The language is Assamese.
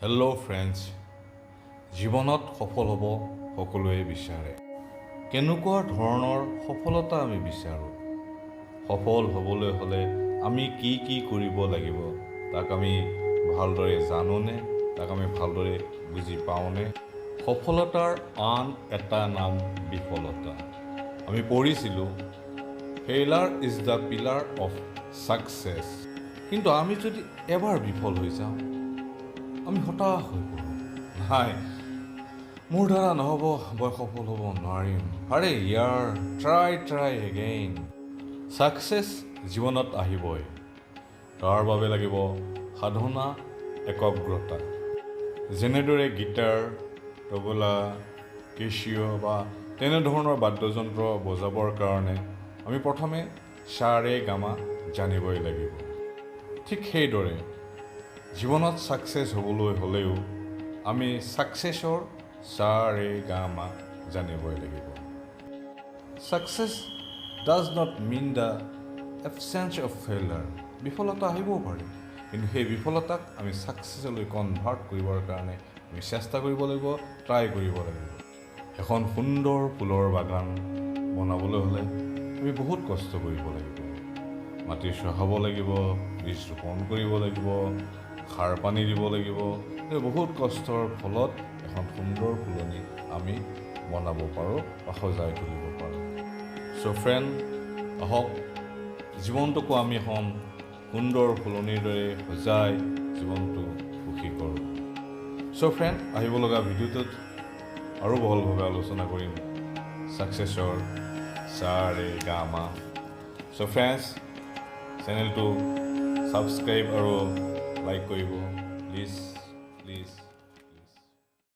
হেল্ল' ফ্ৰেণ্ডছ, জীৱনত সফল হ'ব সকলোৱে বিচাৰে। কেনেকুৱা ধৰণৰ সফলতা আমি বিচাৰোঁ? সফল হ'বলৈ হ'লে আমি কি কি কৰিব লাগিব তাক আমি ভালদৰে জানোনে? তাক আমি ভালদৰে বুজি পাওঁনে? সফলতাৰ আন এটা নাম বিফলতা। আমি পঢ়িছিলোঁ failure is the pillar of success. কিন্তু আমি যদি এবাৰ বিফল হৈ যাওঁ, আমি হতাশ হৈ পৰোঁ। নাই, মোৰ দ্বাৰা নহ'ব, মই সফল হ'ব নোৱাৰিম। আৰে ইয়াৰ ট্ৰাই এগেইন। ছাকচেছ জীৱনত আহিবই, তাৰ বাবে লাগিব সাধনা, একাগ্ৰতা। যেনেদৰে গীটাৰ, তবলা, কেচিঅ' বা তেনেধৰণৰ বাদ্যযন্ত্ৰ বজাবৰ কাৰণে আমি প্ৰথমে সা ৰে গা মা জানিবই লাগিব। ঠিক সেইদৰে জীৱনত ছাকচেছ হ'বলৈ হ'লেও আমি ছাকচেছৰ সা ৰে গা মা জানিবই লাগিব। Success does not mean the absence of failure. বিফলতা আহিবও পাৰে, কিন্তু সেই বিফলতাক আমি ছাকচেছলৈ কনভাৰ্ট কৰিবৰ কাৰণে আমি চেষ্টা কৰিব লাগিব, ট্ৰাই কৰিব লাগিব। এখন সুন্দৰ ফুলৰ বাগান বনাবলৈ হ'লে আমি বহুত কষ্ট কৰিব লাগিব। মাটি চহাব লাগিব, বীজ ৰোপণ কৰিব লাগিব, সাৰ পানী দিব লাগিব। বহুত কষ্টৰ ফলত এখন সুন্দৰ ফুলনি আমি বনাব পাৰোঁ বা সজাই তুলিব পাৰোঁ। চ' ফ্ৰেণ্ড, আহক জীৱনটোকো আমি এখন সুন্দৰ ফুলনিৰ দৰে সজাই জীৱনটো সুখী কৰোঁ। চ' ফ্ৰেণ্ড, আহিব লগা ভিডিঅ'টোত আৰু বহলভাৱে আলোচনা কৰিম ছাকচেছৰ সা ৰে গা মা। চ' ফ্ৰেণ্ডছ, চেনেলটো ছাবস্ক্ৰাইব আৰু লাইক কৰিব প্লিজ।